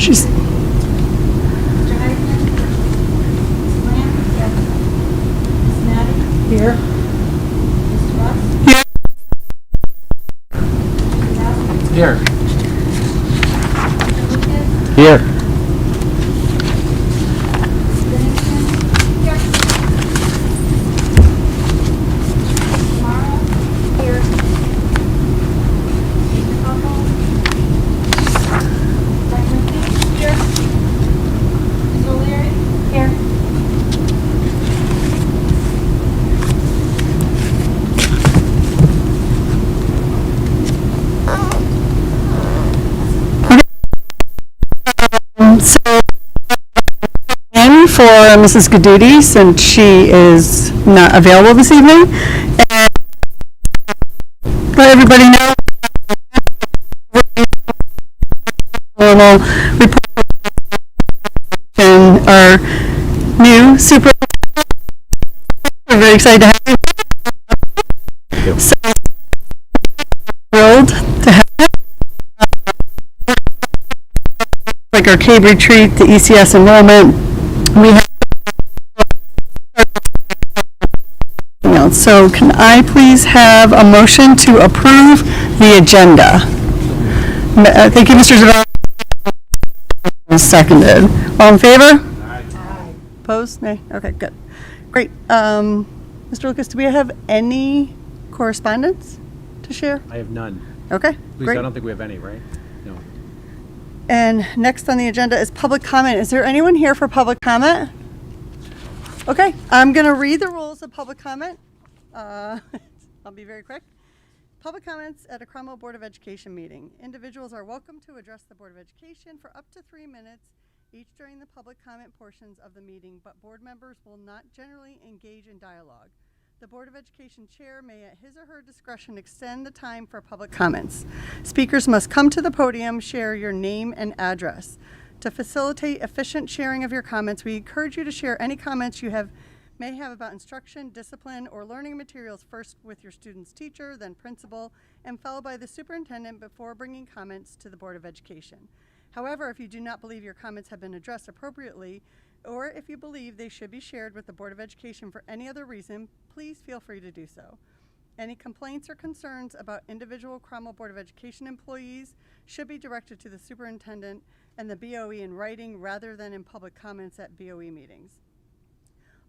She's Mr. Heisman? Ms. Lamb? Yes. Ms. Madden? here. Mr. Russ? Here. Mr. Yasi? Here. Mr. Lucas? Here. Ms. Bennington? Here. Tomorrow? Here. Mr. Coppell? Dr. McKee? Here. Ms. O'Leary? Here. So, in for Mrs. Gaduti, since she is not available this evening. And let everybody know normal report and our new superintendent. We're very excited to have you. So thrilled to have you. Like our CABE retreat, the ECS enrollment, we have. So can I please have a motion to approve the agenda? Thank you, Mr. Zavala. Seconded. All in favor? Aye. Opposed? Nay? Okay, good. Great. Mr. Lucas, do we have any correspondence to share? I have none. Okay, At least great. I don't think we have any, right? No. And next on the agenda is public comment. Is there anyone here for public comment? Okay, I'm going to read the rules of public comment. I'll be very quick. Public comments at a Cromwell Board of Education meeting. Individuals are welcome to address the Board of Education for up to 3 minutes each during the public comment portions of the meeting, but board members will not generally engage in dialogue. The Board of Education chair may at his or her discretion extend the time for public comments. Speakers must come to the podium, share your name and address. To facilitate efficient sharing of your comments, we encourage you to share any comments you may have about instruction, discipline, or learning materials first with your student's teacher, then principal, and followed by the superintendent before bringing comments to the Board of Education. However, if you do not believe your comments have been addressed appropriately, or if you believe they should be shared with the Board of Education for any other reason, please feel free to do so. Any complaints or concerns about individual Cromwell Board of Education employees should be directed to the superintendent and the BOE in writing rather than in public comments at BOE meetings.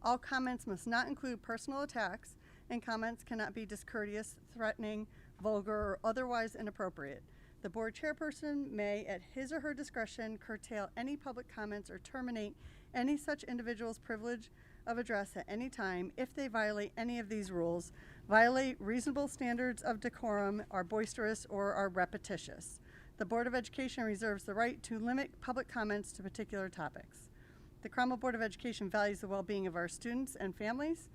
All comments must not include personal attacks, and comments cannot be discourteous, threatening, vulgar, or otherwise inappropriate. The board chairperson may, at his or her discretion, curtail any public comments or terminate any such individual's privilege of address at any time if they violate any of these rules, violate reasonable standards of decorum, are boisterous, or are repetitious. The Board of Education reserves the right to limit public comments to particular topics. The Cromwell Board of Education values the well-being of our students and families.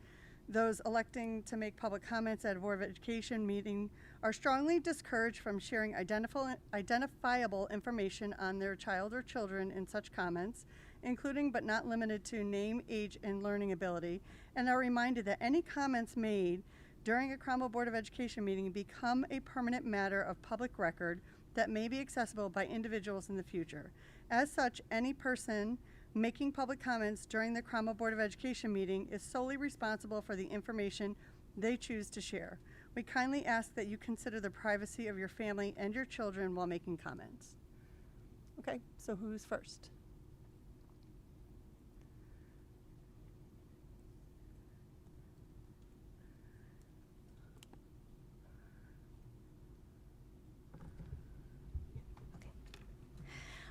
Those electing to make public comments at a Board of Education meeting are strongly discouraged from sharing identifiable information on their child or children in such comments, including but not limited to name, age, and learning ability, and are reminded that any comments made during a Cromwell Board of Education meeting become a permanent matter of public record that may be accessible by individuals in the future. As such, any person making public comments during the Cromwell Board of Education meeting is solely responsible for the information they choose to share. We kindly ask that you consider the privacy of your family and your children while making comments. Okay, so who's first?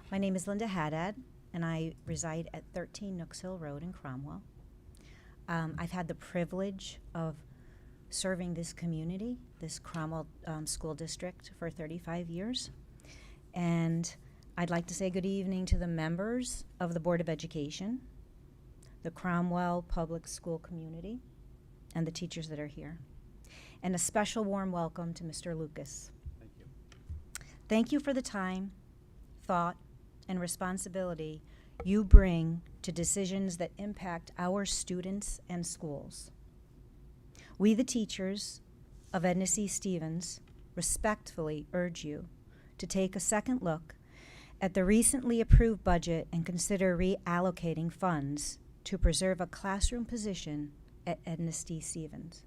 My name is Linda Haddad, and I reside at 13 Nooks Hill Road in Cromwell. I've had the privilege of serving this community, this Cromwell school district, for 35 years. And I'd like to say good evening to the members of the Board of Education, the Cromwell public school community, and the teachers that are here. And a special warm welcome to Mr. Lucas. Thank you. Thank you for the time, thought, and responsibility you bring to decisions that impact our students and schools. We, the teachers of Edna C. Stevens, respectfully urge you to take a second look at the recently approved budget and consider reallocating funds to preserve a classroom position at Edna C. Stevens.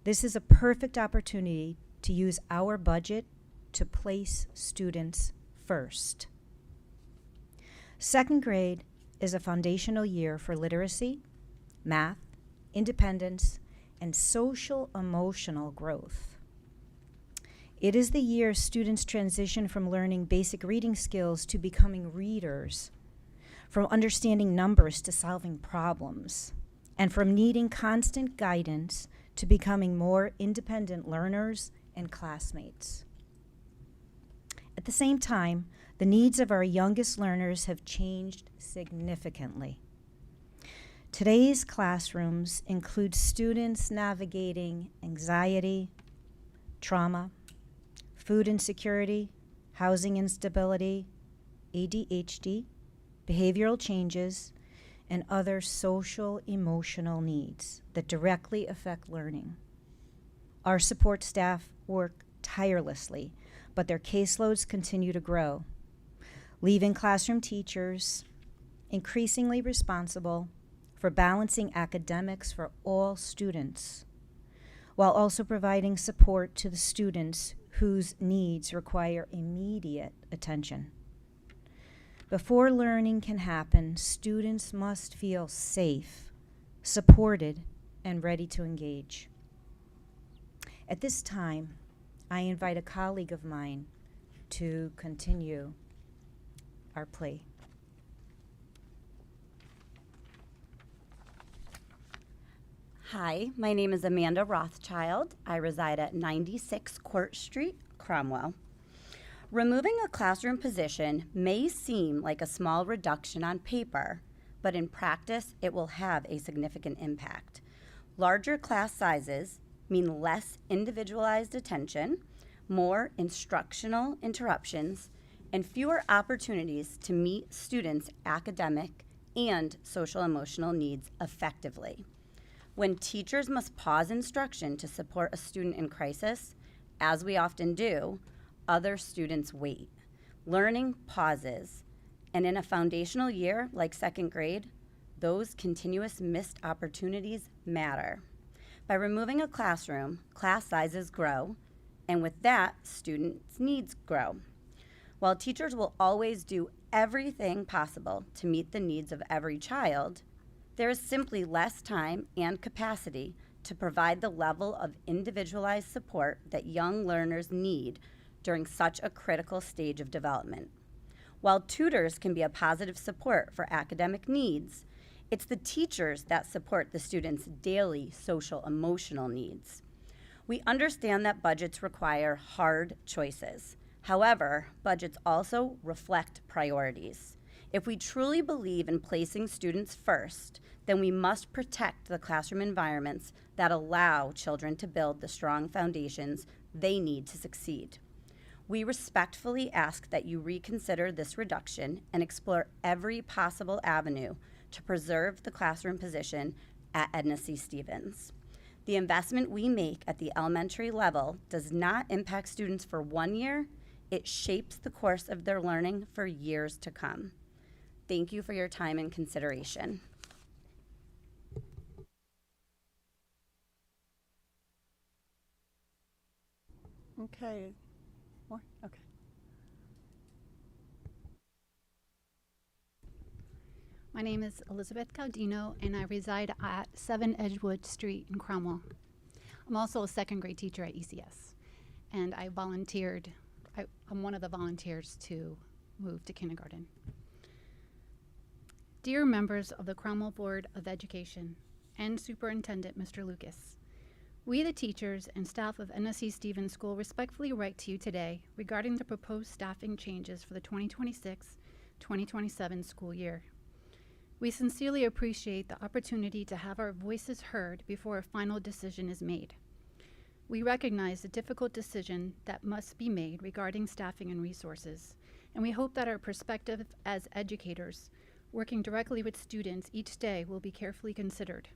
This is a perfect opportunity to use our budget to place students first. Second grade is a foundational year for literacy, math, independence, and social-emotional growth. It is the year students transition from learning basic reading skills to becoming readers, from understanding numbers to solving problems, and from needing constant guidance to becoming more independent learners and classmates. At the same time, the needs of our youngest learners have changed significantly. Today's classrooms include students navigating anxiety, trauma, food insecurity, housing instability, ADHD, behavioral changes, and other social emotional needs that directly affect learning. Our support staff work tirelessly, but their caseloads continue to grow, leaving classroom teachers increasingly responsible for balancing academics for all students, while also providing support to the students whose needs require immediate attention. Before learning can happen, students must feel safe, supported, and ready to engage. At this time, I invite a colleague of mine to continue our plea. Hi, my name is Amanda Rothschild. I reside at 96 Court Street, Cromwell. Removing a classroom position may seem like a small reduction on paper, but in practice, it will have a significant impact. Larger class sizes mean less individualized attention, more instructional interruptions, and fewer opportunities to meet students' academic and social emotional needs effectively. When teachers must pause instruction to support a student in crisis, as we often do, other students wait. Learning pauses, and in a foundational year like second grade, those continuous missed opportunities matter. By removing a classroom, class sizes grow, and with that, students' needs grow. While teachers will always do everything possible to meet the needs of every child, there is simply less time and capacity to provide the level of individualized support that young learners need during such a critical stage of development. While tutors can be a positive support for academic needs, it's the teachers that support the students' daily social emotional needs. We understand that budgets require hard choices. However, budgets also reflect priorities. If we truly believe in placing students first, then we must protect the classroom environments that allow children to build the strong foundations they need to succeed. We respectfully ask that you reconsider this reduction and explore every possible avenue to preserve the classroom position at Edna C. Stevens. The investment we make at the elementary level does not impact students for 1 year, it shapes the course of their learning for years to come. Thank you for your time and consideration. Okay. More? Okay. My name is Elizabeth Gaudino, and I reside at 7 Edgewood Street in Cromwell. I'm also a second grade teacher at ECS, and I'm one of the volunteers to move to kindergarten. Dear members of the Cromwell Board of Education and Superintendent Mr. Lucas, we, the teachers and staff of Edna C. Stevens School, respectfully write to you today regarding the proposed staffing changes for the 2026-2027 school year. We sincerely appreciate the opportunity to have our voices heard before a final decision is made. We recognize the difficult decision that must be made regarding staffing and resources, and we hope that our perspective as educators working directly with students each day will be carefully considered.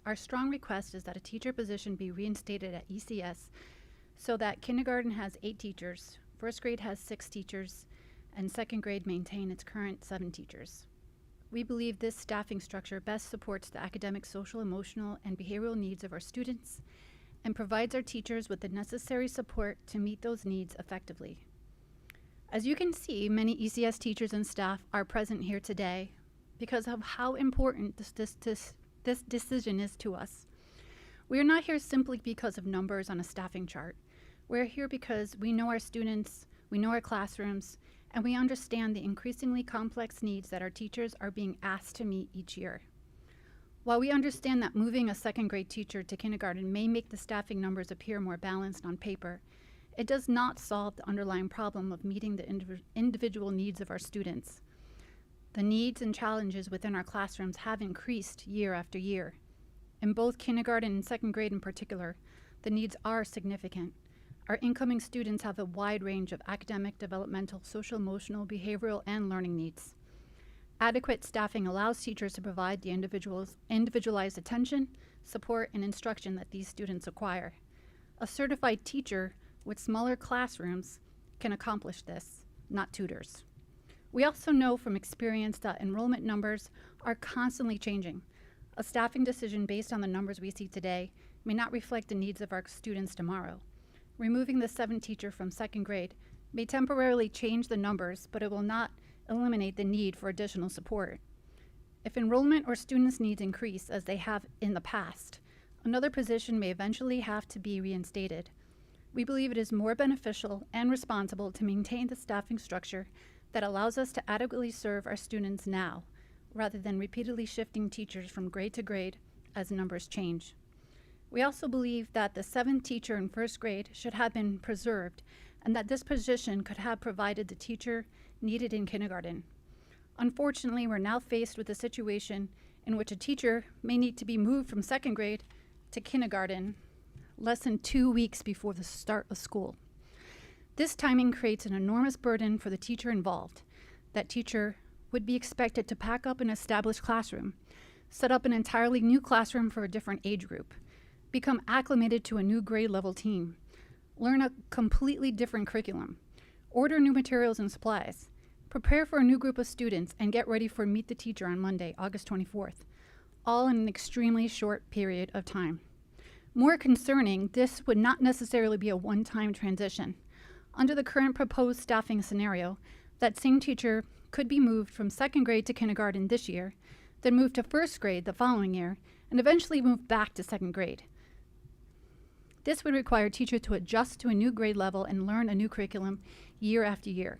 Our strong request is that a teacher position be reinstated at ECS so that kindergarten has 8 teachers, first grade has 6 teachers, and second grade maintain its current 7 teachers. We believe this staffing structure best supports the academic, social, emotional, and behavioral needs of our students and provides our teachers with the necessary support to meet those needs effectively. As you can see, many ECS teachers and staff are present here today because of how important this decision is to us. We are not here simply because of numbers on a staffing chart. We're here because we know our students, we know our classrooms, and we understand the increasingly complex needs that our teachers are being asked to meet each year. While we understand that moving a second grade teacher to kindergarten may make the staffing numbers appear more balanced on paper, it does not solve the underlying problem of meeting the individual needs of our students. The needs and challenges within our classrooms have increased year after year. In both kindergarten and second grade in particular, the needs are significant. Our incoming students have a wide range of academic, developmental, social, emotional, behavioral, and learning needs. Adequate staffing allows teachers to provide the individualized attention, support, and instruction that these students require. A certified teacher with smaller classrooms can accomplish this, not tutors. We also know from experience that enrollment numbers are constantly changing. A staffing decision based on the numbers we see today may not reflect the needs of our students tomorrow. Removing the 7th teacher from second grade may temporarily change the numbers, but it will not eliminate the need for additional support. If enrollment or students' needs increase as they have in the past, another position may eventually have to be reinstated. We believe it is more beneficial and responsible to maintain the staffing structure that allows us to adequately serve our students now, rather than repeatedly shifting teachers from grade to grade as numbers change. We also believe that the 7th teacher in first grade should have been preserved and that this position could have provided the teacher needed in kindergarten. Unfortunately, we're now faced with a situation in which a teacher may need to be moved from second grade to kindergarten less than 2 weeks before the start of school. This timing creates an enormous burden for the teacher involved. That teacher would be expected to pack up an established classroom, set up an entirely new classroom for a different age group, become acclimated to a new grade level team, learn a completely different curriculum, order new materials and supplies, prepare for a new group of students, and get ready for Meet the Teacher on Monday, August 24th, all in an extremely short period of time. More concerning, this would not necessarily be a one-time transition. Under the current proposed staffing scenario, that same teacher could be moved from second grade to kindergarten this year, then moved to first grade the following year, and eventually moved back to second grade. This would require a teacher to adjust to a new grade level and learn a new curriculum year after year.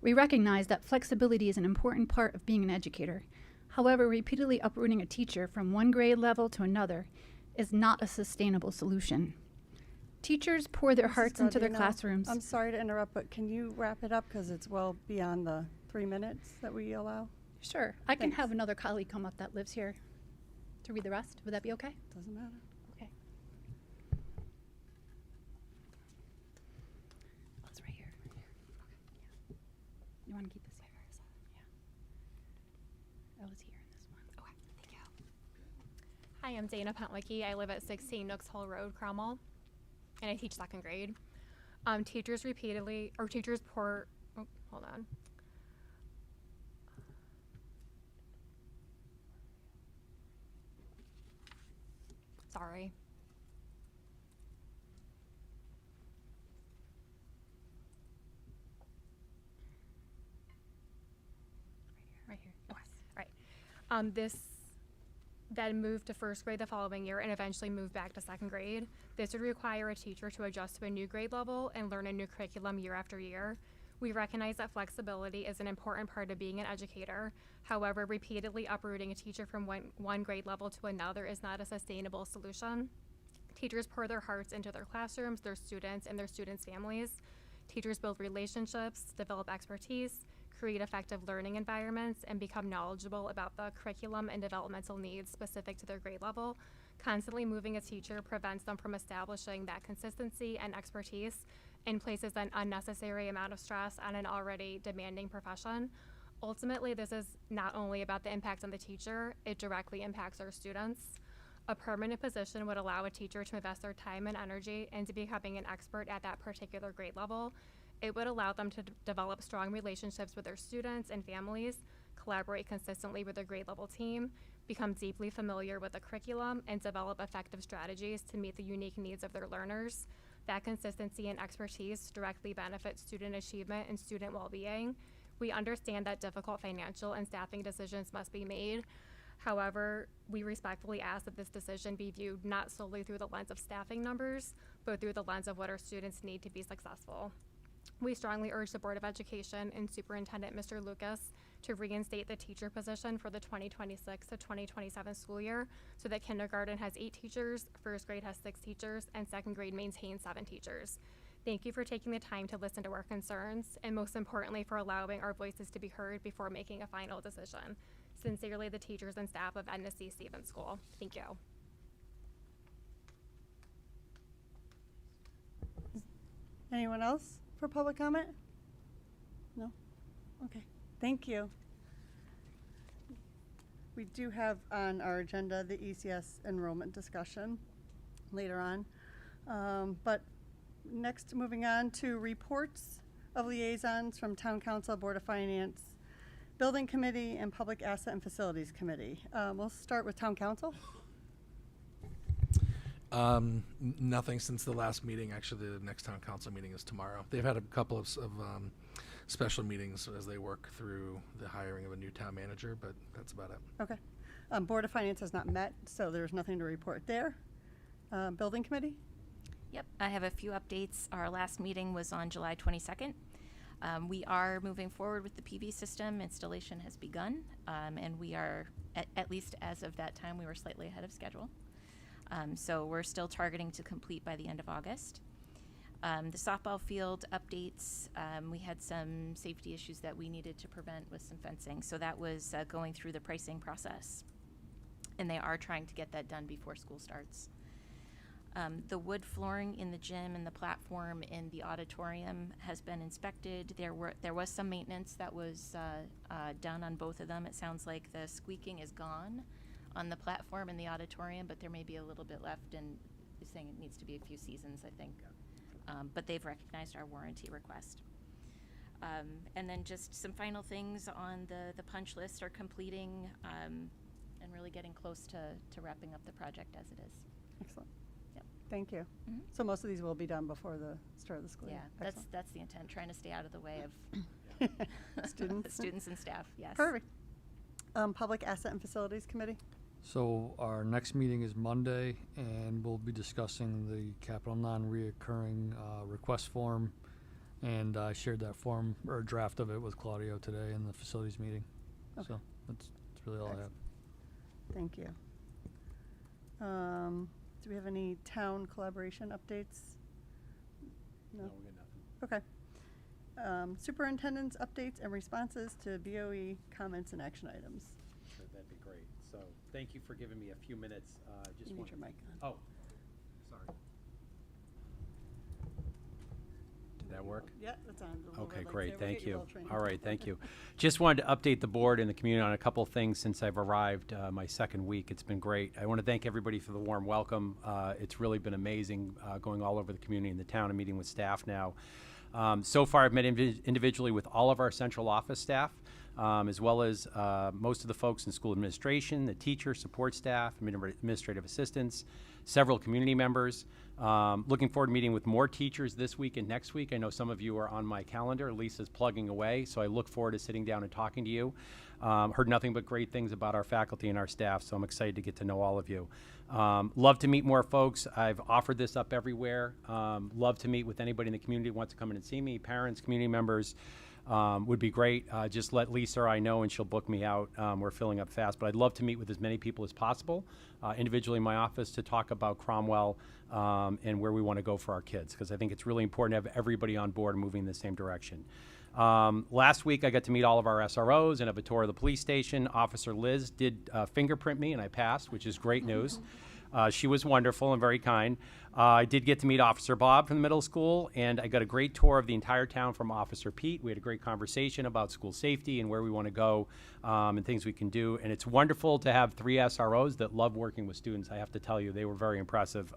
We recognize that flexibility is an important part of being an educator. However, repeatedly uprooting a teacher from one grade level to another is not a sustainable solution. Teachers pour their hearts into their classrooms. I'm sorry to interrupt, but can you wrap it up because it's well beyond the 3 minutes that we allow? Sure, I can Thanks. have another colleague come up that lives here to read the rest. Would that be okay? Doesn't matter. Okay. Oh, it's right here. Okay. Yeah. You want to keep this here? Yeah. Oh, it's here in this one. Okay, thank you. Hi, I'm Dana Pentlicki. I live at 16 Nooks Hole Road, Cromwell, and I teach second grade. Teachers pour, oh, hold on. Sorry. Right here. Okay, right. This then moved to first grade the following year and eventually moved back to second grade. This would require a teacher to adjust to a new grade level and learn a new curriculum year after year. We recognize that flexibility is an important part of being an educator. However, repeatedly uprooting a teacher from one grade level to another is not a sustainable solution. Teachers pour their hearts into their classrooms, their students, and their students' families. Teachers build relationships, develop expertise, create effective learning environments, and become knowledgeable about the curriculum and developmental needs specific to their grade level. Constantly moving a teacher prevents them from establishing that consistency and expertise and places an unnecessary amount of stress on an already demanding profession. Ultimately, this is not only about the impact on the teacher, it directly impacts our students. A permanent position would allow a teacher to invest their time and energy into becoming an expert at that particular grade level. It would allow them to develop strong relationships with their students and families, collaborate consistently with their grade level team, become deeply familiar with the curriculum, and develop effective strategies to meet the unique needs of their learners. That consistency and expertise directly benefits student achievement and student well-being. We understand that difficult financial and staffing decisions must be made. However, we respectfully ask that this decision be viewed not solely through the lens of staffing numbers, but through the lens of what our students need to be successful. We strongly urge the Board of Education and Superintendent Mr. Lucas to reinstate the teacher position for the 2026 to 2027 school year so that kindergarten has 8 teachers, first grade has 6 teachers, and second grade maintains 7 teachers. Thank you for taking the time to listen to our concerns, and most importantly for allowing our voices to be heard before making a final decision. Sincerely, the teachers and staff of Edna C. Stevens School. Thank you. Anyone else for public comment? No? Okay, thank you. We do have on our agenda the ECS enrollment discussion later on. But next, moving on to reports of liaisons from Town Council, Board of Finance, Building Committee, and Public Asset and Facilities Committee. We'll start with Town Council. Nothing since the last meeting. Actually, the next Town Council meeting is tomorrow. They've had a couple of special meetings as they work through the hiring of a new town manager, but that's about it. Okay. Board of Finance has not met, so there's nothing to report there. Building Committee? Yep, I have a few updates. Our last meeting was on July 22nd. We are moving forward with the PV system. Installation has begun, and we are, at least as of that time, we were slightly ahead of schedule. So we're still targeting to complete by the end of August. The softball field updates, we had some safety issues that we needed to prevent with some fencing, so that was going through the pricing process. And they are trying to get that done before school starts. The wood flooring in the gym and the platform in the auditorium has been inspected. There was some maintenance that was done on both of them. It sounds like the squeaking is gone on the platform in the auditorium, but there may be a little bit left, and is saying it needs to be a few seasons, I think. But they've recognized our warranty request. And then just some final things on the punch list are completing and really getting close to wrapping up the project as it is. Excellent. Yep. Thank you. Mhm. So most of these will be done before the start of the school year. Yeah, Excellent. that's the intent, trying to stay out of the way of Students. students and staff, yes. Perfect. Public Asset and Facilities Committee? So our next meeting is Monday, and we'll be discussing the capital non-reoccurring request form. And I shared that form, or a draft of it, with Claudio today in the facilities meeting. Okay. So that's really all I have. Thank you. Do we have any town collaboration updates? No? we got nothing. Okay. Superintendent's updates and responses to BOE comments and action items. Sure, that'd be great. So, thank you for giving me a few minutes. Just You need want- your mic on. Oh, sorry. Did that work? Yeah, that's on. The little Okay, red lights great, there. We'll thank get your you. little training. All right, thank you. Just wanted to update the board and the community on a couple of things since I've arrived my second week. It's been great. I want to thank everybody for the warm welcome. It's really been amazing going all over the community and the town and meeting with staff now. So far, I've met individually with all of our central office staff, as well as most of the folks in school administration, the teacher, support staff, administrative assistants, several community members. Looking forward to meeting with more teachers this week and next week. I know some of you are on my calendar. Lisa's plugging away, so I look forward to sitting down and talking to you. Heard nothing but great things about our faculty and our staff, so I'm excited to get to know all of you. Love to meet more folks. I've offered this up everywhere. Love to meet with anybody in the community who wants to come in and see me. Parents, community members would be great. Just let Lisa or I know and she'll book me out. We're filling up fast, but I'd love to meet with as many people as possible individually in my office to talk about Cromwell and where we want to go for our kids, because I think it's really important to have everybody on board moving in the same direction. Last week I got to meet all of our SROs and have a tour of the police station. Officer Liz did fingerprint me and I passed, which is great news. She was wonderful and very kind. I did get to meet Officer Bob from the middle school, and I got a great tour of the entire town from Officer Pete. We had a great conversation about school safety and where we want to go and things we can do. And it's wonderful to have 3 SROs that love working with students. I have to tell you, they were very impressive.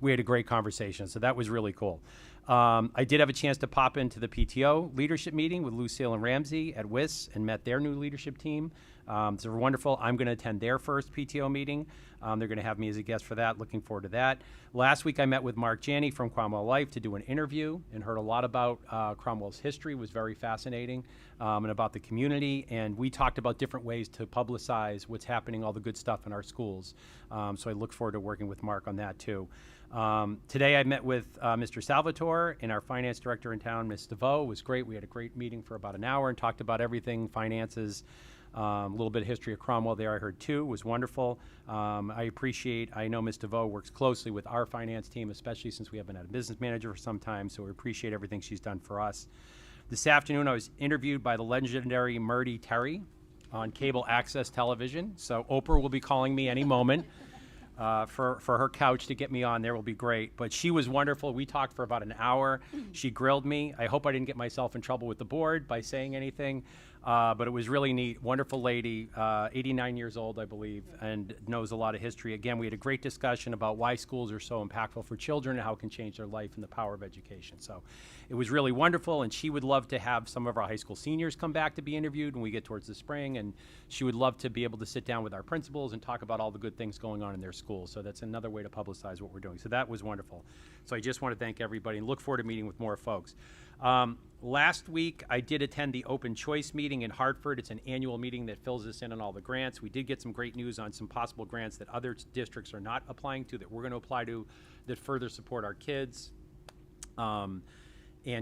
We had a great conversation, so that was really cool. I did have a chance to pop into the PTO leadership meeting with Lucille and Ramsey at WIS and met their new leadership team. So they're wonderful. I'm going to attend their first PTO meeting. They're going to have me as a guest for that. Looking forward to that. Last week, I met with Mark Janney from Cromwell Life to do an interview and heard a lot about Cromwell's history. It was very fascinating, and about the community. And we talked about different ways to publicize what's happening, all the good stuff in our schools. So I look forward to working with Mark on that too. Today I met with Mr. Salvatore and our finance director in town, Ms. DeVoe. It was great. We had a great meeting for about an hour and talked about everything, finances, a little bit of history of Cromwell there I heard too. It was wonderful. I know Ms. DeVoe works closely with our finance team, especially since we haven't had a business manager for some time, so we appreciate everything she's done for us. This afternoon I was interviewed by the legendary Murdy Terry on cable access television, so Oprah will be calling me any moment. For her couch to get me on there will be great. But she was wonderful. We talked for about an hour. She grilled me. I hope I didn't get myself in trouble with the board by saying anything. But it was really neat. Wonderful lady, 89 years old, I believe, and knows a lot of history. Again, we had a great discussion about why schools are so impactful for children and how it can change their life and the power of education. So it was really wonderful, and she would love to have some of our high school seniors come back to be interviewed when we get towards the spring, and she would love to be able to sit down with our principals and talk about all the good things going on in their schools. So that's another way to publicize what we're doing. So that was wonderful. So I just want to thank everybody and look forward to meeting with more folks. Last week, I did attend the Open Choice meeting in Hartford. It's an annual meeting that fills us in on all the grants. We did get some great news on some possible grants that other districts are not applying to that we're going to apply to that further support our kids. And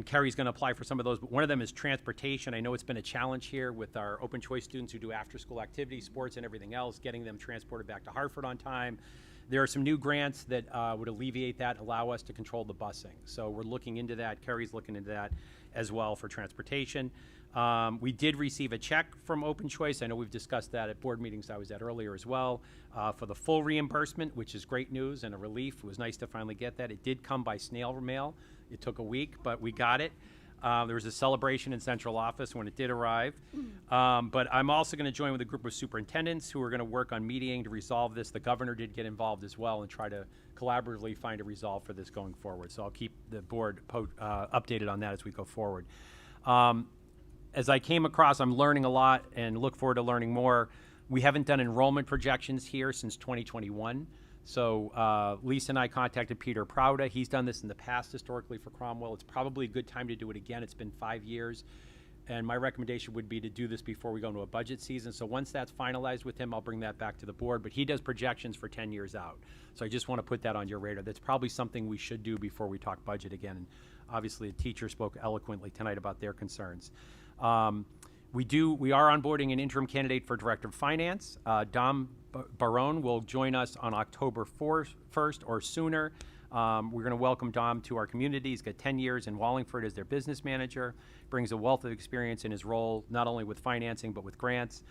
Kerry's going to apply for some of those, but one of them is transportation. I know it's been a challenge here with our Open Choice students who do after-school activities, sports, and everything else, getting them transported back to Hartford on time. There are some new grants that would alleviate that, allow us to control the busing. So we're looking into that. Kerry's looking into that as well for transportation. We did receive a check from Open Choice. I know we've discussed that at board meetings I was at earlier as well, for the full reimbursement, which is great news and a relief. It was nice to finally get that. It did come by snail mail. It took a week, but we got it. There was a celebration in central office when it did arrive. But I'm also going to join with a group of superintendents who are going to work on mediating to resolve this. The governor did get involved as well and try to collaboratively find a resolve for this going forward. So I'll keep the board updated on that as we go forward. As I came across, I'm learning a lot and look forward to learning more. We haven't done enrollment projections here since 2021. So Lisa and I contacted Peter Prouda. He's done this in the past historically for Cromwell. It's probably a good time to do it again. It's been 5 years. And my recommendation would be to do this before we go into a budget season. So once that's finalized with him, I'll bring that back to the board. But he does projections for 10 years out. So I just want to put that on your radar. That's probably something we should do before we talk budget again. And obviously, the teacher spoke eloquently tonight about their concerns. We are onboarding an interim candidate for Director of Finance. Dom Barone will join us on October 1st or sooner. We're going to welcome Dom to our community. He's got 10 years in Wallingford as their business manager, brings a wealth of experience in his role, not only with financing, but with grants.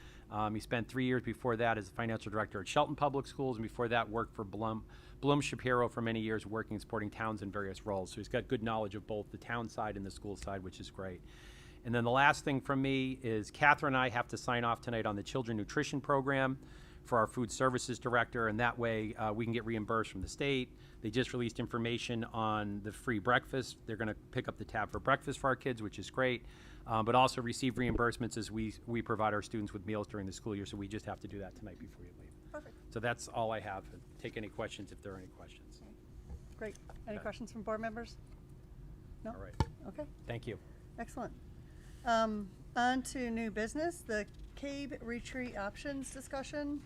He spent 3 years before that as the financial director at Shelton Public Schools, and before that worked for Blum Shapiro for many years, working and supporting towns in various roles. So he's got good knowledge of both the town side and the school side, which is great. And then the last thing from me is Catherine and I have to sign off tonight on the Children Nutrition Program for our food services director, and that way we can get reimbursed from the state. They just released information on the free breakfast. They're going to pick up the tab for breakfast for our kids, which is great, but also receive reimbursements as we provide our students with meals during the school year, so we just have to do that tonight before you leave. Perfect. So that's all I have. Take any questions if there are any questions. Great. Any questions from board members? No? All right. Okay. Thank you. Excellent. On to new business, the CABE retreat options discussion.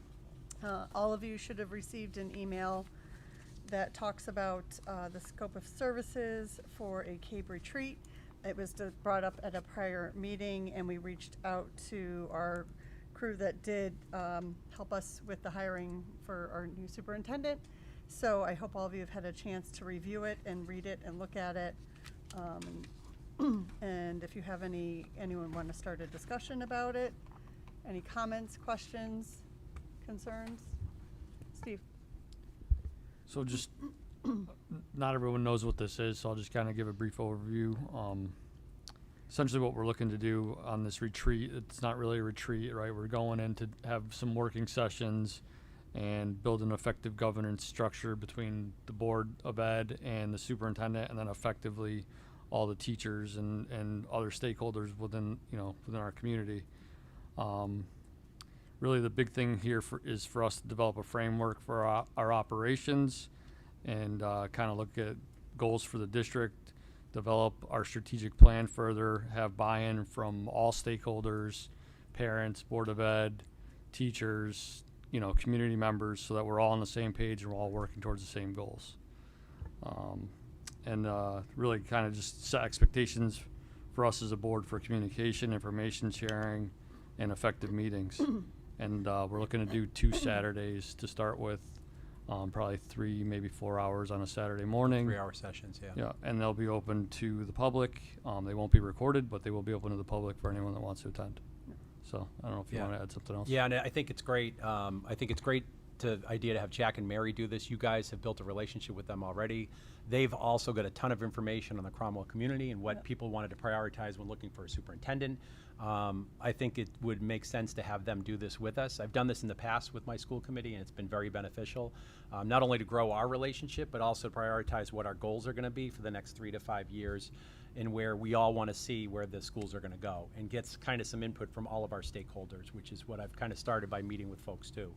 All of you should have received an email that talks about the scope of services for a CABE retreat. It was brought up at a prior meeting, and we reached out to our crew that did help us with the hiring for our new superintendent. So I hope all of you have had a chance to review it and read it and look at it. And if you have anyone want to start a discussion about it, any comments, questions, concerns? Steve? So just, not everyone knows what this is, so I'll just kind of give a brief overview. Essentially what we're looking to do on this retreat, it's not really a retreat, right? We're going in to have some working sessions and build an effective governance structure between the Board of Ed and the superintendent, and then effectively all the teachers and other stakeholders within our community. Really, the big thing here is for us to develop a framework for our operations and kind of look at goals for the district, develop our strategic plan further, have buy-in from all stakeholders, parents, Board of Ed, teachers, community members, so that we're all on the same page and we're all working towards the same goals. And really kind of just set expectations for us as a board for communication, information sharing, and effective meetings. And we're looking to do 2 Saturdays to start with, probably 3, maybe 4 hours on a Saturday morning. 3-hour sessions, yeah. Yeah, and they'll be open to the public. They won't be recorded, but they will be open to the public for anyone that wants to attend. So I don't know if you Yeah. want to add something else. Yeah, and I think it's great. I think it's great idea to have Jack and Mary do this. You guys have built a relationship with them already. They've also got a ton of information on the Cromwell community and what people wanted to prioritize when looking for a superintendent. I think it would make sense to have them do this with us. I've done this in the past with my school committee, and it's been very beneficial, not only to grow our relationship, but also to prioritize what our goals are going to be for the next 3 to 5 years, and where we all want to see where the schools are going to go, and gets kind of some input from all of our stakeholders, which is what I've kind of started by meeting with folks too.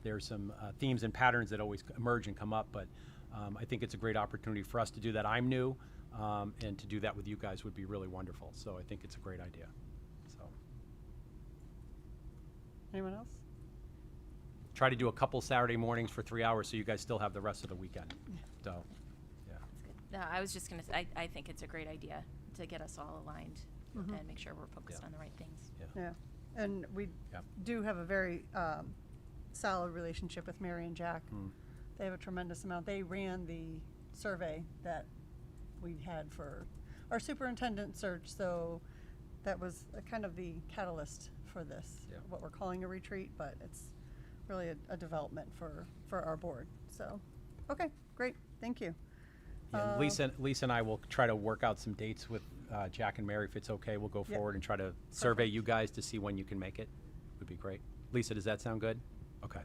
There's some themes and patterns that always emerge and come up, but I think it's a great opportunity for us to do that. I'm new, and to do that with you guys would be really wonderful. So I think it's a great idea. So Anyone else? try to do a couple Saturday mornings for 3 hours so you guys still have the rest of the weekend. So, yeah. That's good. No, I was just gonna say, I think it's a great idea to get us all aligned and make sure we're focused Yeah. on the right things. Yeah, and we Yep. do have a very solid relationship with Mary and Jack. Mm. They have a tremendous amount. They ran the survey that we had for our superintendent search, so that was kind of the catalyst for this, Yeah. what we're calling a retreat, but it's really a development for our board. So, okay, great, thank you. Yeah, and Lisa and I will try to work out some dates with Jack and Mary if it's okay. We'll go Yep. forward and try to survey you guys to see when you can make it. Would be great. Lisa, does that sound good? Okay.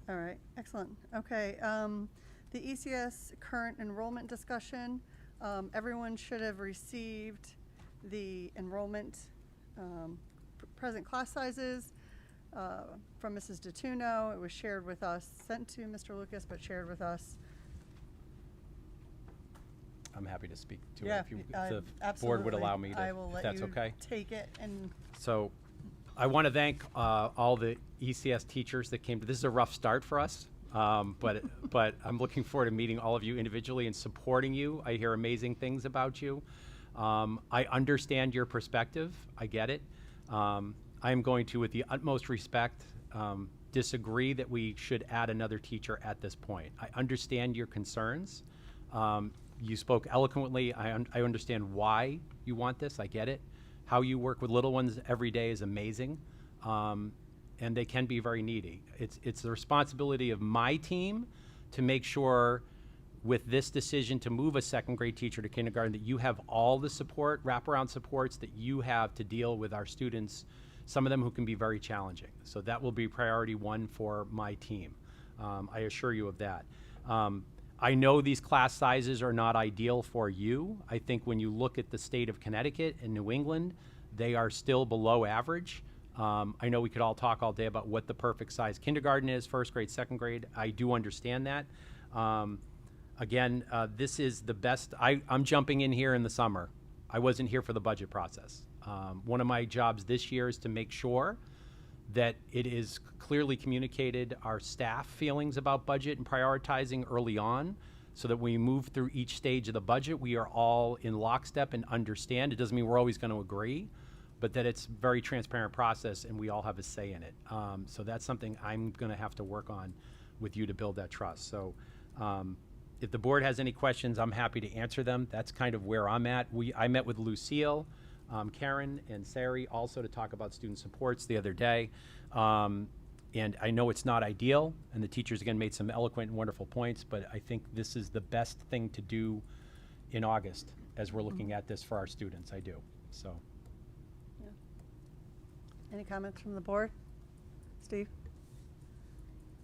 All right, excellent. Okay, the ECS current enrollment discussion. Everyone should have received the enrollment, present class sizes from Mrs. DeTuno. It was shared with us, sent to Mr. Lucas, but shared with us. I'm happy to speak to Yeah, it if the board absolutely. would allow me to, I will if let that's you okay. take it and So I want to thank all the ECS teachers that came to, this is a rough start for us, but I'm looking forward to meeting all of you individually and supporting you. I hear amazing things about you. I understand your perspective. I get it. I am going to, with the utmost respect, disagree that we should add another teacher at this point. I understand your concerns. You spoke eloquently. I understand why you want this. I get it. How you work with little ones every day is amazing, and they can be very needy. It's the responsibility of my team to make sure with this decision to move a second grade teacher to kindergarten that you have all the support, wraparound supports that you have to deal with our students, some of them who can be very challenging. So that will be priority 1 for my team. I assure you of that. I know these class sizes are not ideal for you. I think when you look at the state of Connecticut and New England, they are still below average. I know we could all talk all day about what the perfect size kindergarten is, first grade, second grade. I do understand that. Again, this is the best. I'm jumping in here in the summer. I wasn't here for the budget process. One of my jobs this year is to make sure that it is clearly communicated our staff feelings about budget and prioritizing early on, so that when we move through each stage of the budget, we are all in lockstep and understand. It doesn't mean we're always going to agree, but that it's a very transparent process and we all have a say in it. So that's something I'm going to have to work on with you to build that trust. So if the board has any questions, I'm happy to answer them. That's kind of where I'm at. I met with Lucille, Karen, and Sari also to talk about student supports the other day. And I know it's not ideal, and the teachers again made some eloquent and wonderful points, but I think this is the best thing to do in August as we're looking at this for our students. I do. So. Any comments from the board? Steve?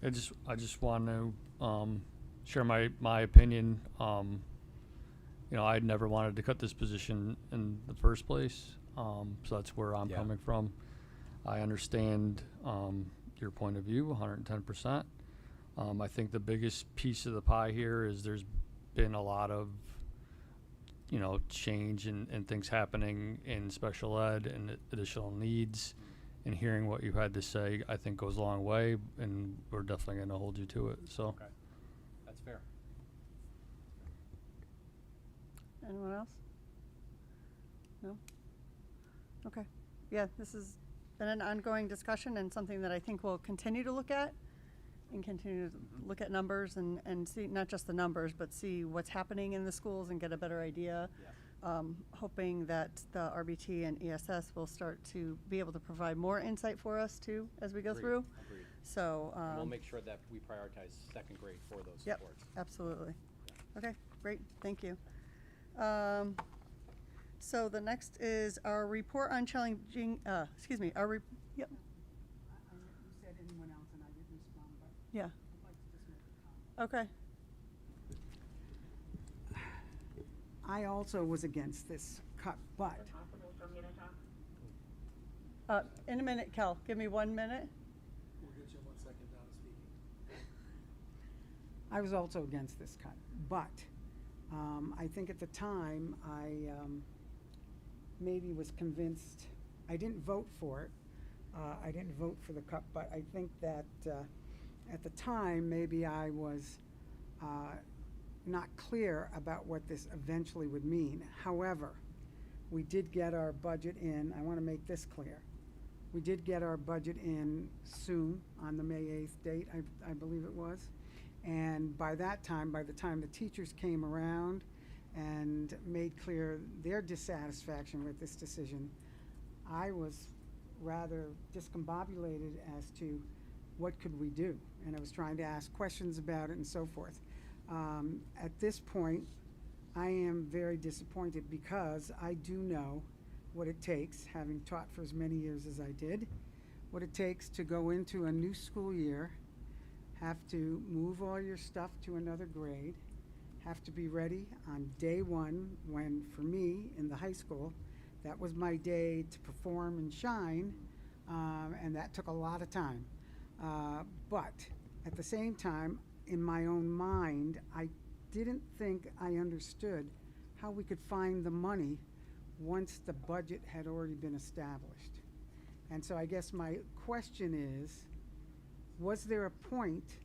I just want to share my opinion. I'd never wanted to cut this position in the first place, so that's where I'm Yeah. coming from. I understand your point of view 110%. I think the biggest piece of the pie here is there's been a lot of change and things happening in special ed and additional needs. And hearing what you had to say, I think goes a long way, and we're definitely going to hold you to it. So, Okay, that's fair. Anyone else? No? Okay. Yeah, this has been an ongoing discussion and something that I think we'll continue to look at and continue to look at numbers and see, not just the numbers, but see what's happening in the schools and get a better idea. Yeah. Hoping that the RBT and ESS will start to be able to provide more insight for us too as we go Agreed, through. agreed. So, And we'll make sure that we prioritize second grade for those yep, supports. absolutely. Okay, great, thank you. So the next is our report on challenging, yep. You said anyone else and I didn't respond, but Yeah, I'd like to just make a comment. okay. I also was against this cut, but In a minute, Kel, give me 1 minute. We'll get you 1 second down speaking. I was also against this cut. But I think at the time I maybe was convinced, I didn't vote for it. I didn't vote for the cut, but I think that at the time maybe I was not clear about what this eventually would mean. However, we did get our budget in. I want to make this clear. We did get our budget in soon, on the May 8th date, I believe it was. And by that time, by the time the teachers came around and made clear their dissatisfaction with this decision, I was rather discombobulated as to what could we do. And I was trying to ask questions about it and so forth. At this point, I am very disappointed because I do know what it takes, having taught for as many years as I did, what it takes to go into a new school year, have to move all your stuff to another grade, have to be ready on day one when, for me, in the high school, that was my day to perform and shine, and that took a lot of time. But at the same time, in my own mind, I didn't think I understood how we could find the money once the budget had already been established. And so I guess my question is, was there a point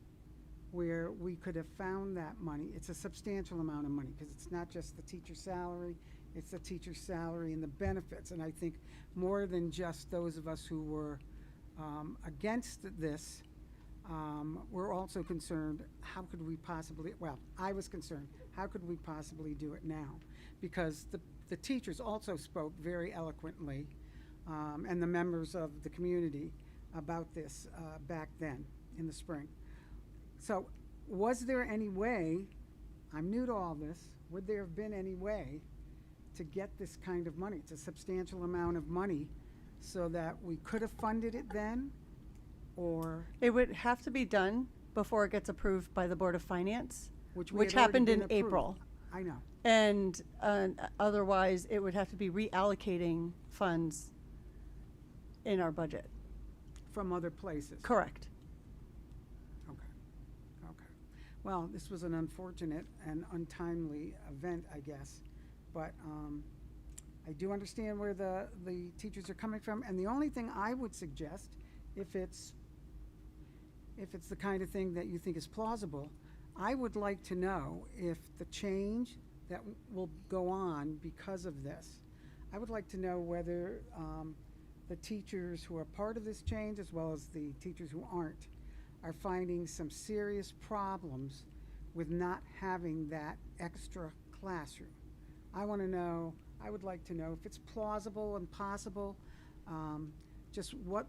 where we could have found that money? It's a substantial amount of money because it's not just the teacher's salary, it's the teacher's salary and the benefits. And I think more than just those of us who were against this, we're also concerned, how could we possibly, well, I was concerned, how could we possibly do it now? Because the teachers also spoke very eloquently, and the members of the community about this back then in the spring. So was there any way, I'm new to all this, would there have been any way to get this kind of money? It's a substantial amount of money so that we could have funded it then, or It would have to be done before it gets approved by the Board of Finance, which we which had already happened in been approved. April. I know. And otherwise, it would have to be reallocating funds in our budget. From other places. Correct. Okay. Well, this was an unfortunate and untimely event, I guess. But I do understand where the teachers are coming from. And the only thing I would suggest, if it's the kind of thing that you think is plausible, I would like to know if the change that will go on because of this, I would like to know whether the teachers who are part of this change, as well as the teachers who aren't, are finding some serious problems with not having that extra classroom. I want to know, I would like to know if it's plausible and possible, just what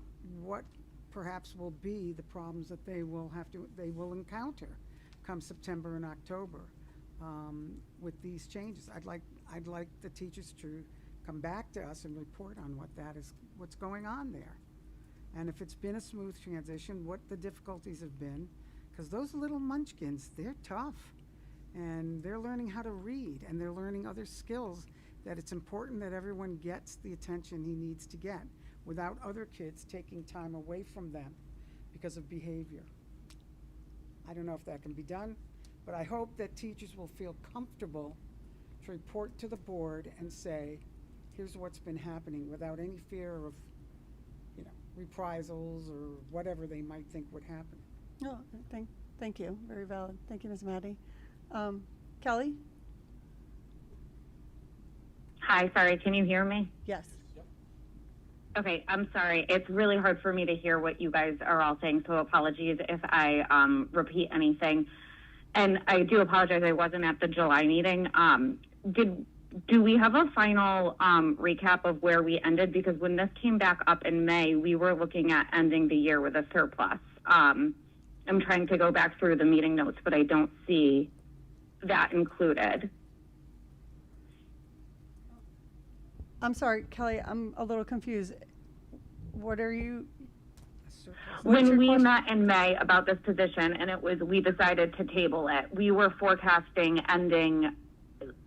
perhaps will be the problems that they will encounter come September and October with these changes. I'd like the teachers to come back to us and report on what's going on there. and if it's been a smooth transition, what the difficulties have been, because those little munchkins, they're tough, and they're learning how to read, and they're learning other skills that it's important that everyone gets the attention he needs to get without other kids taking time away from them because of behavior. I don't know if that can be done, but I hope that teachers will feel comfortable to report to the board and say, here's what's been happening, without any fear of, reprisals or whatever they might think would happen. No, thank you. Very valid. Thank you, Ms. Maddie. Kelly? Hi, sorry, can you hear me? Yes. Okay, I'm sorry. It's really hard for me to hear what you guys are all saying, so apologies if I repeat anything. And I do apologize, I wasn't at the July meeting. Do we have a final recap of where we ended? Because when this came back up in May, we were looking at ending the year with a surplus. I'm trying to go back through the meeting notes, but I don't see that included. I'm sorry, Kelly, I'm a little confused. What are you? When we met in May about this position, and we decided to table it, we were forecasting ending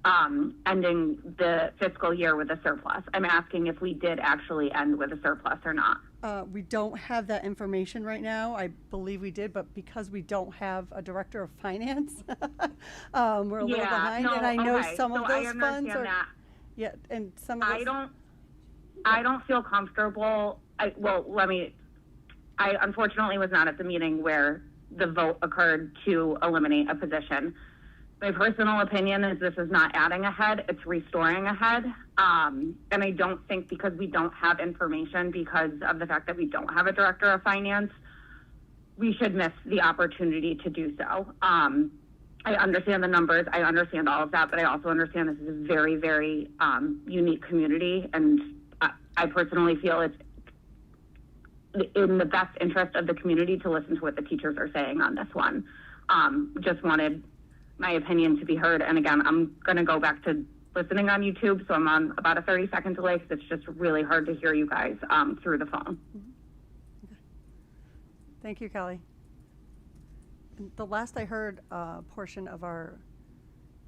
the fiscal year with a surplus. I'm asking if we did actually end with a surplus or not. We don't have that information right now. I believe we did, but because we don't have a director of finance, we're a little behind. And I know some of those funds are. That. Yeah, and some of those. I don't feel comfortable. I unfortunately was not at the meeting where the vote occurred to eliminate a position. My personal opinion is this is not adding a head, it's restoring a head. And I don't think, because we don't have information, because of the fact that we don't have a director of finance, we should miss the opportunity to do so. I understand the numbers, I understand all of that, but I also understand this is a very, very unique community, and I personally feel it's in the best interest of the community to listen to what the teachers are saying on this one. Just wanted my opinion to be heard. And again, I'm going to go back to listening on YouTube, so I'm on about a 30-second delay because it's just really hard to hear you guys through the phone. Okay. Thank you, Kelly. And the last I heard, portion of our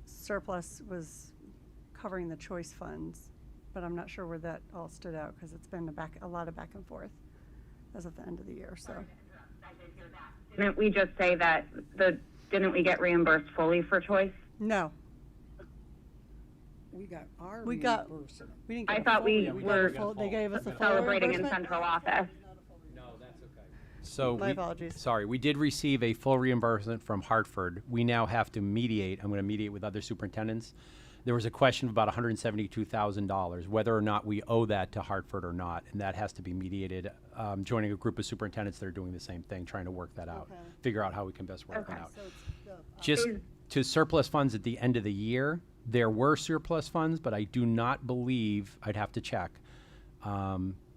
surplus was covering the choice funds, but I'm not sure where that all stood out because it's been a lot of back and forth as of the end of the year. So didn't we just say that didn't we get reimbursed fully for choice? No. We got our We reimbursement. didn't get I thought we were were they gave us a full celebrating in reimbursement? central office. No, that's okay. So My apologies. Sorry, we did receive a full reimbursement from Hartford. We now have to mediate. I'm going to mediate with other superintendents. There was a question of about $172,000, whether or not we owe that to Hartford or not, and that has to be mediated. Joining a group of superintendents that are doing the same thing, trying to work that out, Okay. figure out how we can best work that out. So it's Just to surplus funds at the end of the year, there were surplus funds, but I do not believe, I'd have to check,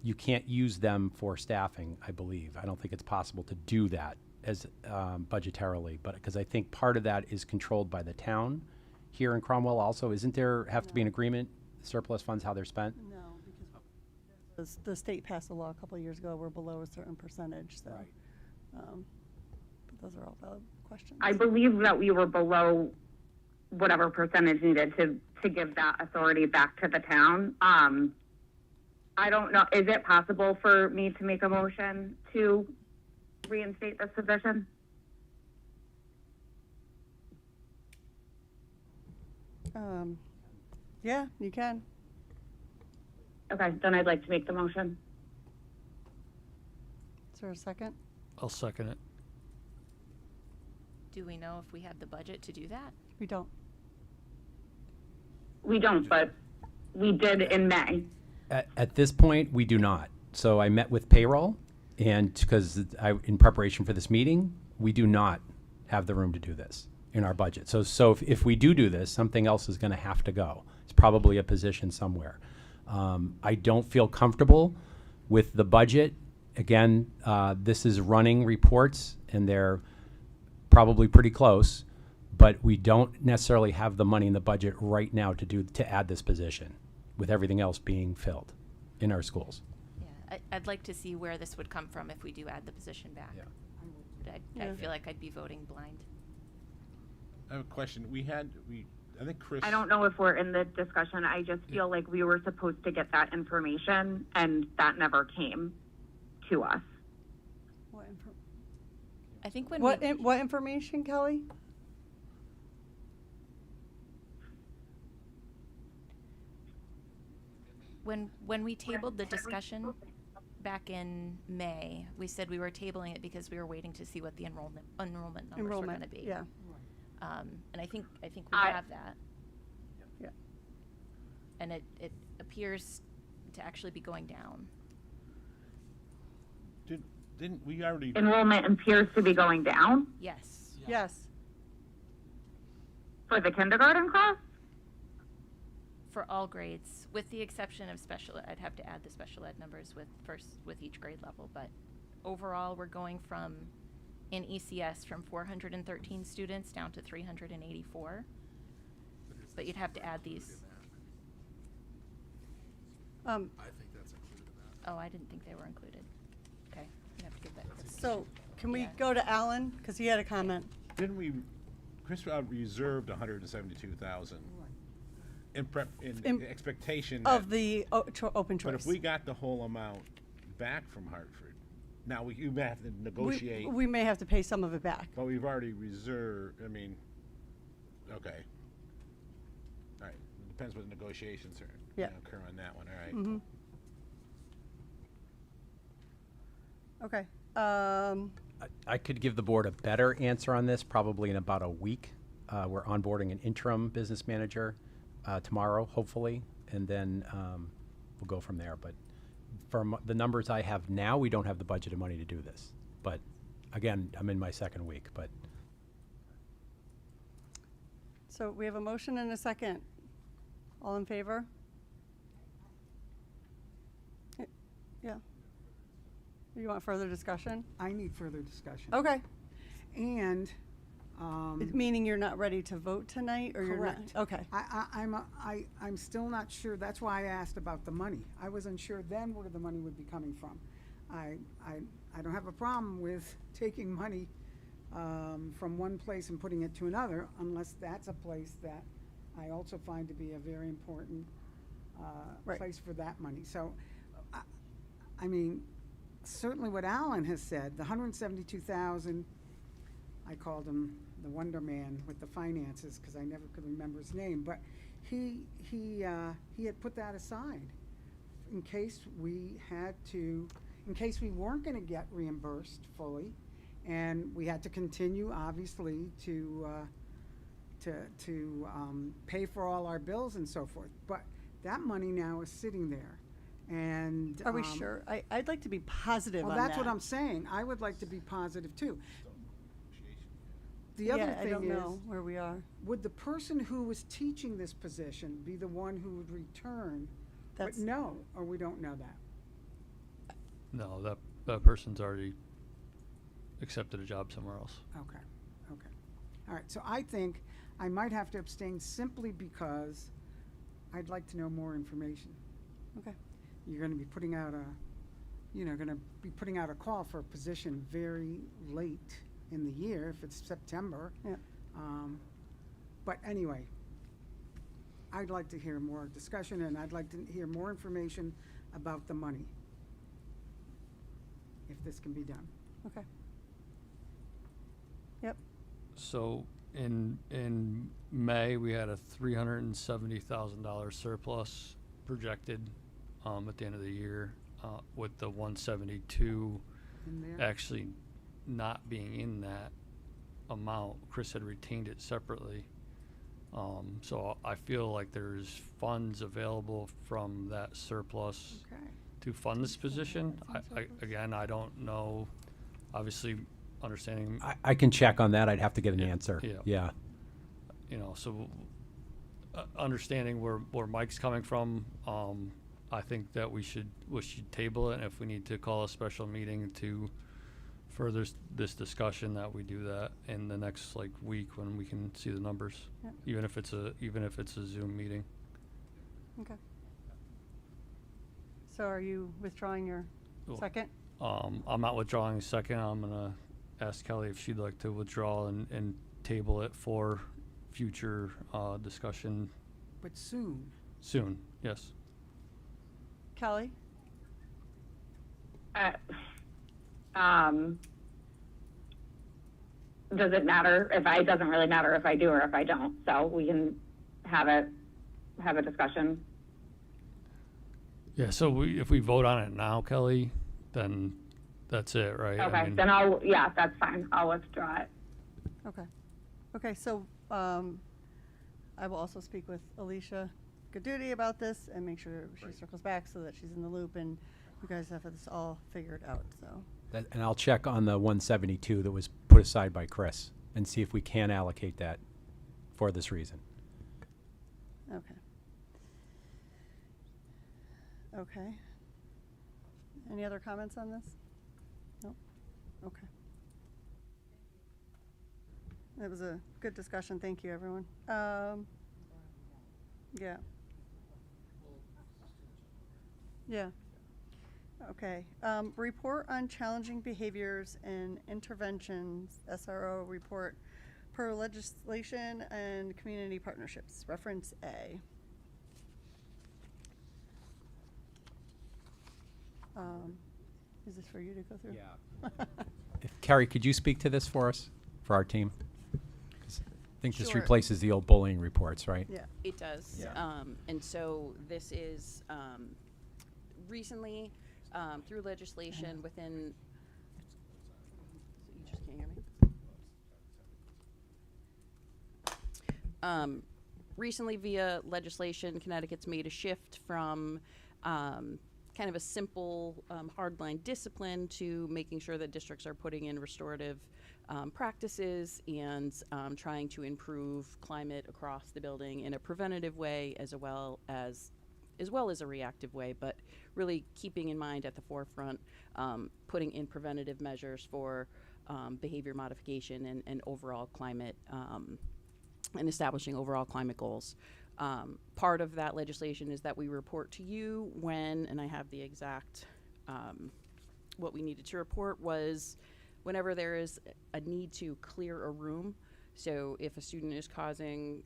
you can't use them for staffing, I believe. I don't think it's possible to do that as budgetarily, but because I think part of that is controlled by the town here in Cromwell also. Isn't there have to be an agreement, surplus funds, how they're spent? No, because the state passed a law a couple of years ago. We're below a certain percentage. So, Right. But those are all valid questions. I believe that we were below whatever percentage needed to give that authority back to the town. I don't know. Is it possible for me to make a motion to reinstate this position? Yeah, you can. Okay, then I'd like to make the motion. Is there a second? I'll second it. Do we know if we have the budget to do that? We don't. We don't, but we did in May. At this point, we do not. So I met with payroll, and because in preparation for this meeting, we do not have the room to do this in our budget. So if we do this, something else is going to have to go. It's probably a position somewhere. I don't feel comfortable with the budget. Again, this is running reports, and they're probably pretty close, but we don't necessarily have the money in the budget right now to add this position with everything else being filled in our schools. Yeah, I'd like to see where this would come from if we do add the position back. Yeah. But I Yeah. feel like I'd be voting blind. I have a question. I think Chris. I don't know if we're in this discussion. I just feel like we were supposed to get that information and that never came to us. I think when What information, Kelly? when we tabled the discussion back in May, we said we were tabling it because we were waiting to see what the enrollment numbers were going to be. Yeah. And I think we I- have that. Yeah. And it appears to actually be going down. Didn't we already? Enrollment appears to be going down Yes. Yes. for the kindergarten class. For all grades, with the exception of special ed. I'd have to add the special ed numbers with each grade level, but overall we're going from in ECS from 413 students down to 384. But you'd have to add these. I think that's included in that. Oh, I didn't think they were included. Okay, you have to give that. So can we Yeah. go to Alan, because he had a comment? Didn't we? Chris reserved 172,000 in expectation Of that, the open choice. But if we got the whole amount back from Hartford, now you may have to negotiate. We may have to pay some of it back. But we've already reserved. I mean, okay. All right. Depends what the negotiations are. Yeah. Occur on that one. All right. Mhm. Okay. I could give the board a better answer on this probably in about a week. We're onboarding an interim business manager tomorrow, hopefully, and then we'll go from there. But from the numbers I have now, we don't have the budgeted money to do this. But again, I'm in my second week, but So we have a motion and a second. All in favor? Yeah. You want further discussion? I need further discussion. Okay. And, Meaning you're not ready to vote tonight, or you're not? correct. Okay. I'm still not sure, that's why I asked about the money. I wasn't sure then where the money would be coming from. I don't have a problem with taking money from one place and putting it to another, unless that's a place that I also find to be a very important Right. place for that money. So, I mean, certainly what Alan has said, the 172,000, I called him the Wonder Man with the finances because I never could remember his name, but he had put that aside in case we weren't going to get reimbursed fully, and we had to continue, obviously, to pay for all our bills and so forth. But that money now is sitting there, and Are we sure? I'd like to be positive well, on that. that's what I'm saying. I would like to be positive too. The other Yeah, I don't thing know is, where we are. would the person who was teaching this position be the one who would return? That's- But no, or we don't know that. No, that person's already accepted a job somewhere else. Okay. All right, so I think I might have to abstain simply because I'd like to know more information. Okay. You're gonna be putting out a call for a position very late in the year, if it's September. Yeah. But anyway, I'd like to hear more discussion, and I'd like to hear more information about the money, if this can be done. Okay. Yep. So in May, we had a $370,000 surplus projected at the end of the year, with the 172 In there? actually not being in that amount. Chris had retained it separately. So I feel like there's funds available from that surplus Okay. to fund this position. Again, I don't know, obviously, understanding, I can check on that. I'd have to get an Yeah, answer. yeah. Yeah. so understanding where Mike's coming from, I think that we should table it, and if we need to call a special meeting to further this discussion, that we do that in the next week when we can see the numbers, Yep. even if it's a Zoom meeting. Okay. So are you withdrawing your Second? I'm not withdrawing second. I'm gonna ask Kelly if she'd like to withdraw and table it for future discussion But soon. soon. Yes. Kelly? Does it matter if it doesn't really matter if I do or if I don't, so we can have a discussion. Yeah. So if we vote on it now, Kelly, then that's it, right? Okay, then that's fine, I'll withdraw it. Okay. Okay, so I will also speak with Alicia Gooduty about this and make sure she circles back so that she's in the loop and you guys have this all figured out, so. And I'll check on the 172 that was put aside by Chris and see if we can allocate that for this reason. Okay. Okay. Any other comments on this? No? Okay. That was a good discussion. Thank you, everyone. Yeah. Yeah. Okay. Report on challenging behaviors and interventions, SRO report per legislation and community partnerships, reference A. Is this for you to go through? Yeah. If Carrie, could you speak to this for us, for our team? 'Cause I think this Sure. replaces the old bullying reports, right? Yeah. It does. Yeah. And so this is recently through legislation within. You just can't hear me? Recently, via legislation, Connecticut's made a shift from kind of a simple hardline discipline to making sure that districts are putting in restorative practices and trying to improve climate across the building in a preventative way as well as a reactive way, but really keeping in mind at the forefront putting in preventative measures for behavior modification and overall climate and establishing overall climate goals. Part of that legislation is that we report to you when, and I have the exact, what we needed to report was whenever there is a need to clear a room. So if a student is causing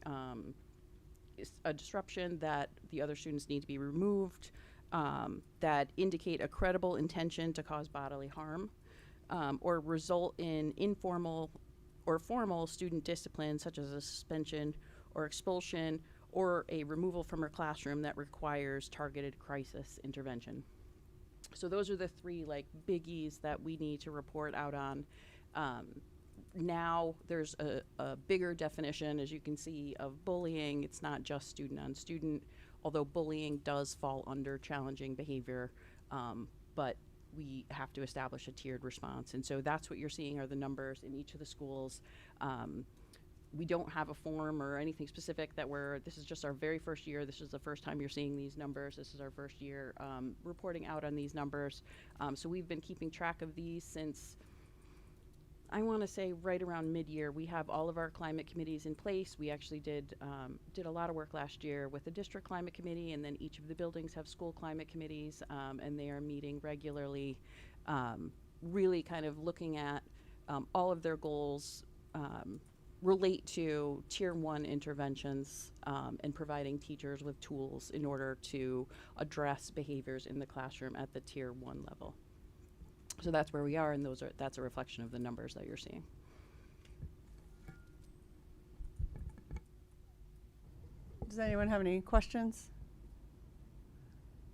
a disruption that the other students need to be removed, that indicate a credible intention to cause bodily harm, or result in informal or formal student discipline, such as a suspension or expulsion, or a removal from her classroom that requires targeted crisis intervention. So those are the three biggies that we need to report out on. Now there's a bigger definition, as you can see, of bullying. It's not just student on student, although bullying does fall under challenging behavior, but we have to establish a tiered response. And so that's what you're seeing are the numbers in each of the schools. We don't have a form or anything specific this is just our very first year. This is the first time you're seeing these numbers. This is our first year reporting out on these numbers. So we've been keeping track of these since, I want to say right around mid-year. We have all of our climate committees in place. We actually did a lot of work last year with the district climate committee, and then each of the buildings have school climate committees, and they are meeting regularly, really kind of looking at all of their goals relate to tier 1 interventions and providing teachers with tools in order to address behaviors in the classroom at the tier 1 level. So that's where we are, and that's a reflection of the numbers that you're seeing. Does anyone have any questions?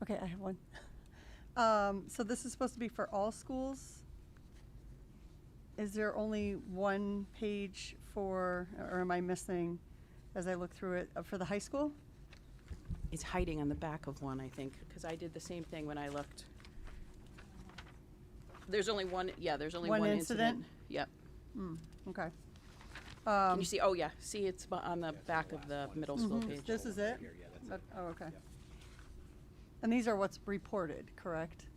Okay, I have one. So this is supposed to be for all schools? Is there only one page or am I missing, as I look through it, for the high school? It's hiding on the back of one, I think, because I did the same thing when I looked. There's only one, there's only one incident. Yep. Okay. Can you see? Oh, yeah. See, it's on the back of the middle school page. This is it? Oh, okay. And these are what's reported, correct?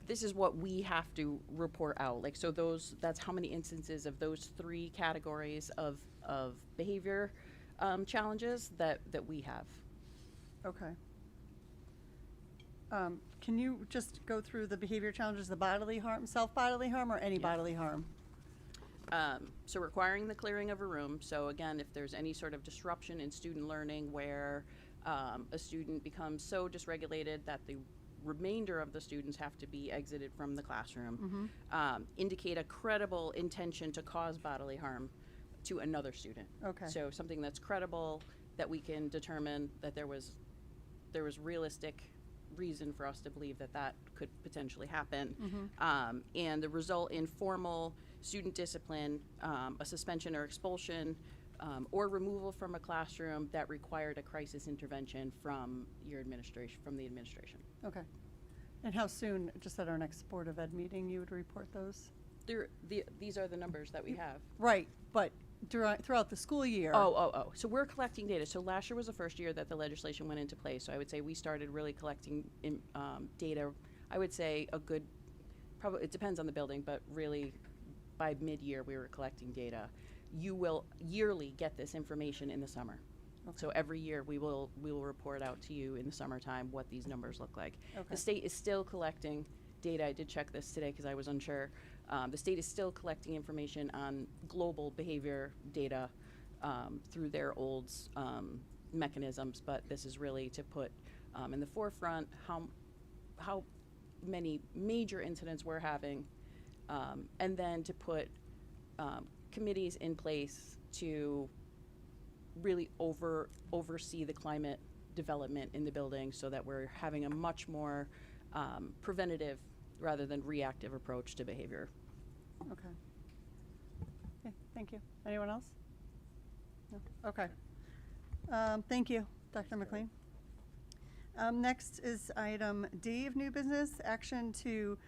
This is what we have to report out. So that's how many instances of those 3 categories of behavior challenges that we have. Okay. Can you just go through the behavior challenges, the bodily harm, self-bodily harm, or any bodily harm? So requiring the clearing of a room. So again, if there's any sort of disruption in student learning where a student becomes so dysregulated that the remainder of the students have to be exited from the classroom, indicate a credible intention to cause bodily harm to another student. Okay. So something that's credible, that we can determine that there was realistic reason for us to believe that that could potentially happen, and the result in formal student discipline, a suspension or expulsion, or removal from a classroom that required a crisis intervention from your administration, from the administration. Okay. And how soon, just at our next Board of Ed meeting, you would report those? These are the numbers that we have. Right, but throughout the school year? Oh. So we're collecting data. So last year was the first year that the legislation went into place. So I would say we started really collecting data. I would say probably, it depends on the building, but really by mid-year we were collecting data. You will yearly get this information in the summer. Okay. So every year we will report out to you in the summertime what these numbers look like. Okay. The state is still collecting data. I did check this today because I was unsure. The state is still collecting information on global behavior data through their old mechanisms, but this is really to put in the forefront how many major incidents we're having, and then to put committees in place to really oversee the climate development in the building so that we're having a much more preventative rather than reactive approach to behavior. Okay. Okay, thank you. Anyone else? No? Okay. Thank you, Dr. McLean. Next is item D of new business, action to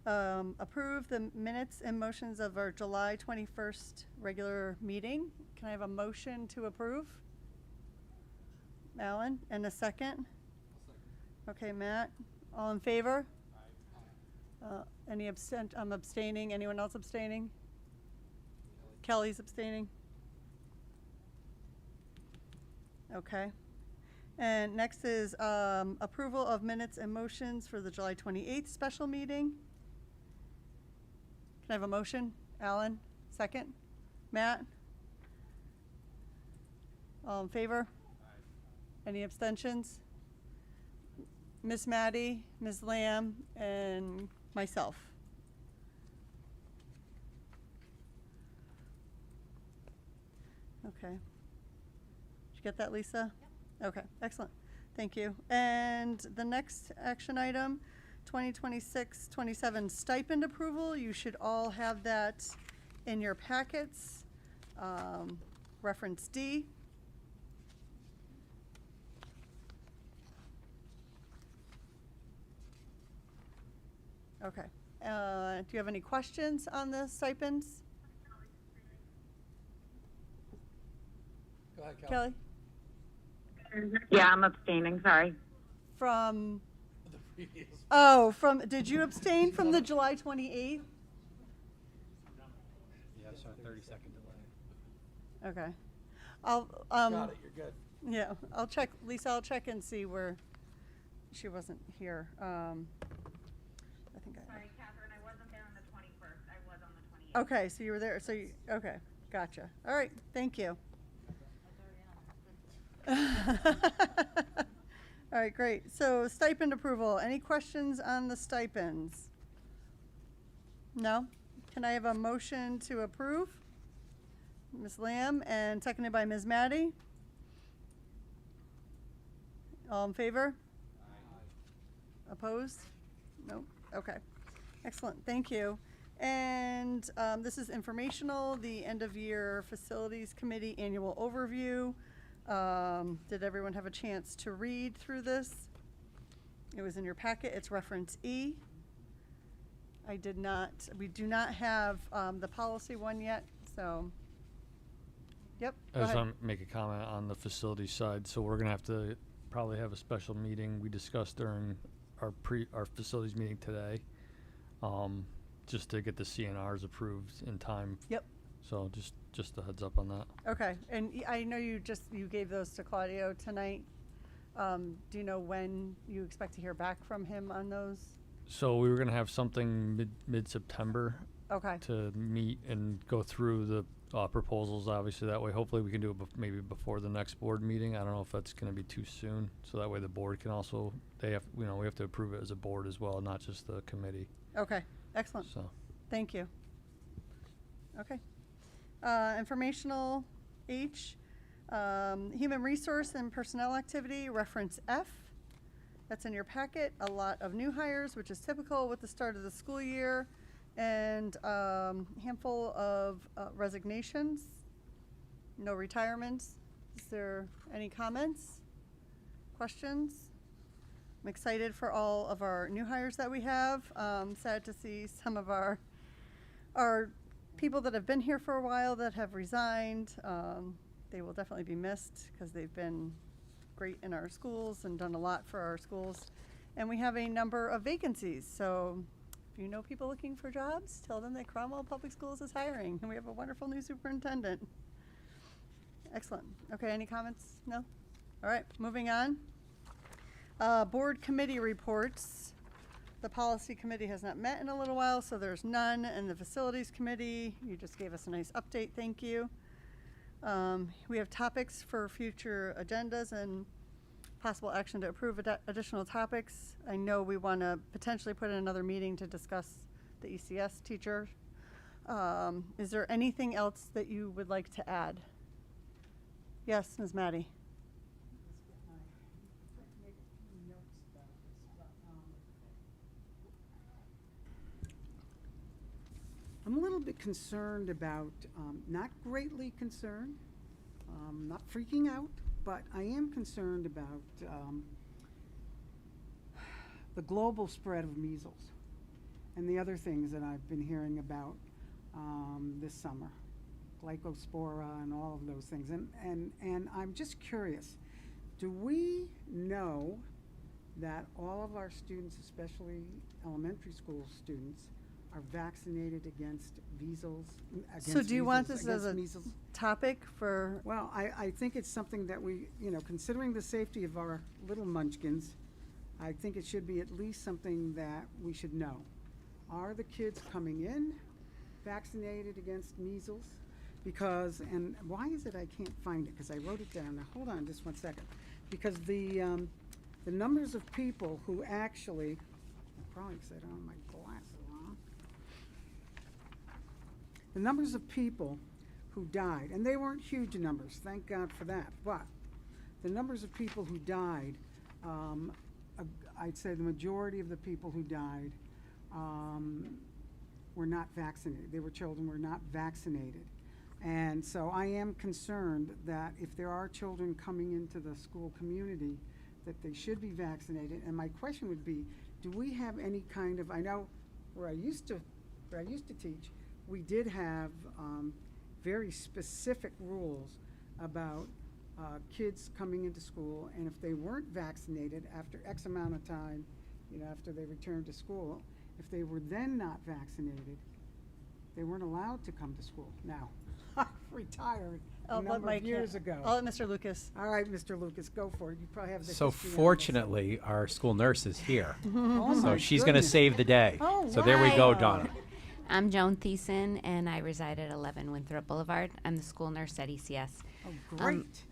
approve the minutes and motions of our July 21st regular meeting. Can I have a motion to approve? Alan, and a second? Okay, Matt, all in favor? Any I'm abstaining. Anyone else abstaining? Kelly's abstaining. Okay. And next is approval of minutes and motions for the July 28th special meeting. Can I have a motion? Alan, second. Matt? All in favor? Any abstentions? Miss Maddie, Ms. Lamb, and myself. Okay. Did you get that, Lisa? Yep. Okay, excellent. Thank you. And the next action item, 2026-27 stipend approval. You should all have that in your packets. Reference D. Okay. Do you have any questions on the stipends? Go ahead, Kelly? Yeah, I'm abstaining, sorry. From, The previous. did you abstain from the July 28th? Yeah, so 30-second delay. Okay. I'll, Got it, you're good. yeah, I'll check, Lisa, I'll check and see where she wasn't here. I think Sorry, Catherine, I wasn't there on the 21st. I was on the 28th. okay, so you were there, so you, okay, gotcha. All right, thank you. All right, great. So stipend approval. Any questions on the stipends? No? Can I have a motion to approve? Ms. Lamb, and seconded by Ms. Maddie. All in favor? Opposed? No? Okay. Excellent. Thank you. And this is informational, the end of year facilities committee annual overview. Did everyone have a chance to read through this? It was in your packet. It's reference E. I did not, we do not have the policy one yet, so. Yep, I go just ahead. want to make a comment on the facility side. So we're going to have to probably have a special meeting we discussed during our facilities meeting today, just to get the CNRs approved in time. Yep. So just a heads up on that. Okay, and I know you gave those to Claudio tonight. Do you know when you expect to hear back from him on those? So we were gonna have something mid-September Okay. to meet and go through the proposals, obviously, that way. Hopefully we can do it maybe before the next board meeting. I don't know if that's gonna be too soon, so that way the board can also, we have to approve it as a board as well, not just the committee, Okay, excellent. so. Thank you. Okay. Informational H, human resource and personnel activity, reference F. That's in your packet. A lot of new hires, which is typical with the start of the school year, and handful of resignations. No retirements. Is there any comments, questions? I'm excited for all of our new hires that we have. Sad to see some of our people that have been here for a while that have resigned. They will definitely be missed because they've been great in our schools and done a lot for our schools. And we have a number of vacancies. So if you know people looking for jobs, tell them that Cromwell Public Schools is hiring. And we have a wonderful new superintendent. Excellent. Okay, any comments? No? All right, moving on. Board committee reports. The policy committee has not met in a little while, so there's none. And the facilities committee, you just gave us a nice update, thank you. We have topics for future agendas and possible action to approve additional topics. I know we want to potentially put in another meeting to discuss the ECS teacher. Is there anything else that you would like to add? Yes, Ms. Maddie. I'm a little bit concerned about, not greatly concerned, not freaking out, but I am concerned about the global spread of measles and the other things that I've been hearing about this summer, glycospora and all of those things. And I'm just curious, do we know that all of our students, especially elementary school students, are vaccinated against measles? So do you want this as a topic for? Well, I think it's something that we, considering the safety of our little munchkins, I think it should be at least something that we should know. Are the kids coming in vaccinated against measles? Because, and why is it I can't find it? Because I wrote it down. Now, hold on just one second. Because the numbers of people who actually, probably because I don't have my glasses on. The numbers of people who died, and they weren't huge numbers, thank God for that, but the numbers of people who died, I'd say the majority of the people who died were not vaccinated. They were children, were not vaccinated. And so I am concerned that if there are children coming into the school community, that they should be vaccinated. And my question would be, do we have any kind of, I know where I used to teach, we did have very specific rules about kids coming into school, and if they weren't vaccinated after X amount of time, after they returned to school, if they were then not vaccinated, they weren't allowed to come to school. Now, I retired a number of years ago. I'll let Mr. Lucas. All right, Mr. Lucas, go for it. You probably have the So history on this. fortunately, our school nurse is here. Oh So my she's going to goodness. save the day. Oh, So there we go, wow. Donna. I'm Joan Thiessen, and I reside at 11 Winthrop Boulevard. I'm the school nurse at ECS. Oh, great.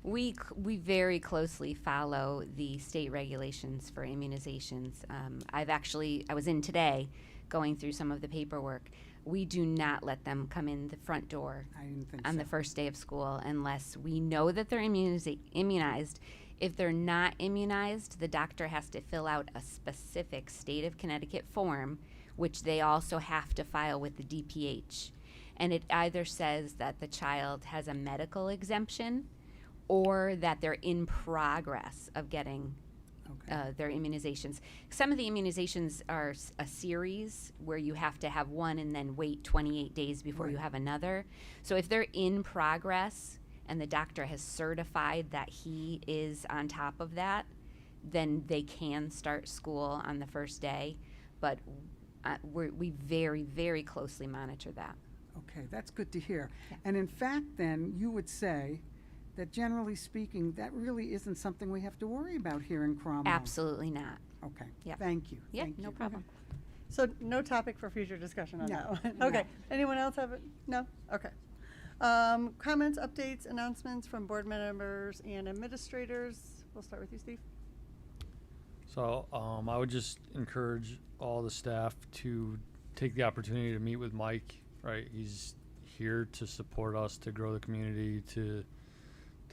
We very closely follow the state regulations for immunizations. I was in today going through some of the paperwork. We do not let them come in the front door I didn't think on so. the first day of school unless we know that they're immunized. If they're not immunized, the doctor has to fill out a specific state of Connecticut form, which they also have to file with the DPH. And it either says that the child has a medical exemption or that they're in progress of getting their immunizations. Some of the immunizations are a series where you have to have one and then wait 28 days before you have another. So if they're in progress and the doctor has certified that he is on top of that, then they can start school on the first day. But we very, very closely monitor that. Okay, that's good to hear. And in fact, then, you would say that generally speaking, that really isn't something we have to worry about here in Cromwell. Absolutely not. Okay. Yep. Thank you. Yep, Thank no you. problem. So no topic for future discussion on No, that one? no. Okay. Anyone else have it? No? Okay. Comments, updates, announcements from board members and administrators. We'll start with you, Steve. So I would just encourage all the staff to take the opportunity to meet with Mike. Right, he's here to support us, to grow the community, to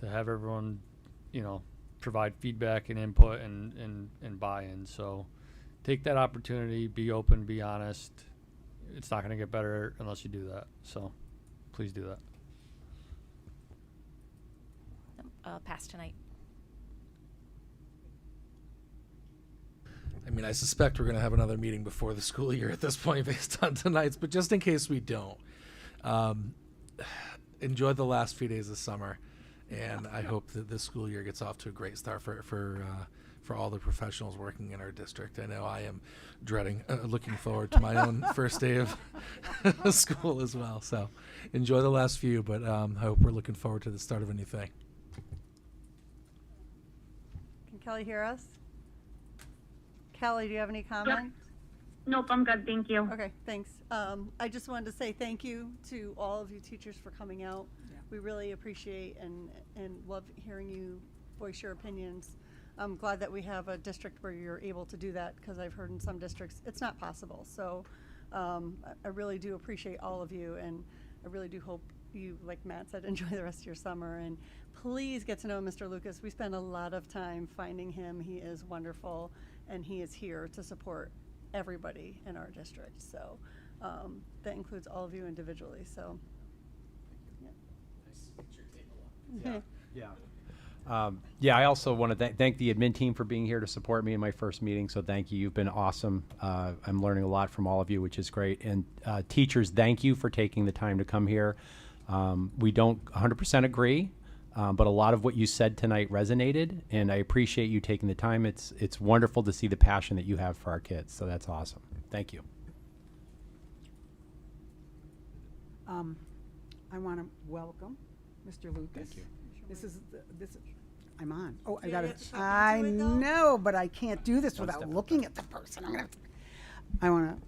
have everyone, provide feedback and input and buy-in. So take that opportunity, be open, be honest. It's not going to get better unless you do that. So please do that. Pass tonight. I mean, I suspect we're going to have another meeting before the school year at this point based on tonight's, but just in case we don't, enjoy the last few days of summer, and I hope that this school year gets off to a great start for all the professionals working in our district. I know I am dreading, looking forward to my own first day of school as well. So enjoy the last few, but I hope we're looking forward to the start of a new thing. Can Kelly hear us? Kelly, do you have any comment? Nope, I'm good. Thank you. Okay, thanks. I just wanted to say thank you to all of you teachers for coming out. Yeah. We really appreciate and love hearing you voice your opinions. I'm glad that we have a district where you're able to do that, because I've heard in some districts it's not possible. So I really do appreciate all of you, and I really do hope you, like Matt said, enjoy the rest of your summer. And please get to know Mr. Lucas. We spend a lot of time finding him. He is wonderful, and he is here to support everybody in our district. So that includes all of you individually. So yeah. Yeah, I also want to thank the admin team for being here to support me in my first meeting. So thank you. You've been awesome. I'm learning a lot from all of you, which is great. And teachers, thank you for taking the time to come here. We don't 100% agree, but a lot of what you said tonight resonated, and I appreciate you taking the time. It's wonderful to see the passion that you have for our kids. So that's awesome. Thank you. I want to welcome Mr. Lucas. Thank you. I'm on. Oh, Yeah, I got you it. have to talk I into it, though? know, but I can't do this One without step at a looking at the person. I want to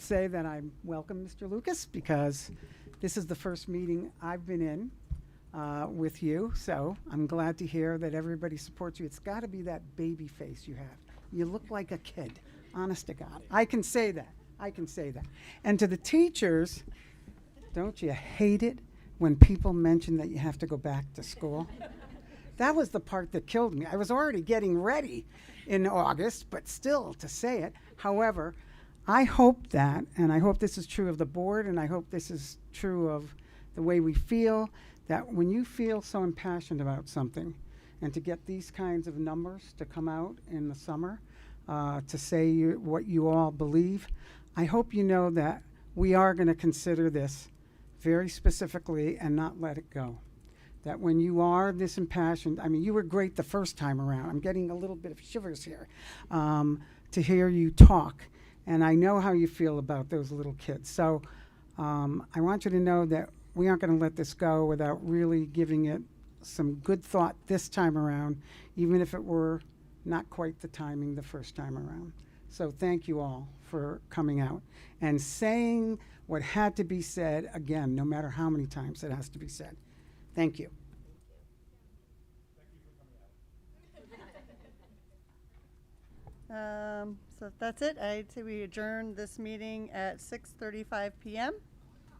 say that I welcome Mr. Lucas, because this is the first meeting I've been in with you. So I'm glad to hear that everybody supports you. It's got to be that baby face you have. You look like a kid, honest to God. I can say that. I can say that. And to the teachers, don't you hate it when people mention that you have to go back to school? That was the part that killed me. I was already getting ready in August, but still to say it. However, I hope that, and I hope this is true of the board, and I hope this is true of the way we feel, that when you feel so impassioned about something, and to get these kinds of numbers to come out in the summer, to say what you all believe, I hope you know that we are going to consider this very specifically and not let it go. That when you are this impassioned, I mean, you were great the first time around. I'm getting a little bit of shivers here to hear you talk. And I know how you feel about those little kids. So I want you to know that we aren't going to let this go without really giving it some good thought this time around, even if it were not quite the timing the first time around. So thank you all for coming out and saying what had to be said again, no matter how many times it has to be said. Thank you. So if that's it, I'd say we adjourn this meeting at 6:35 p.m.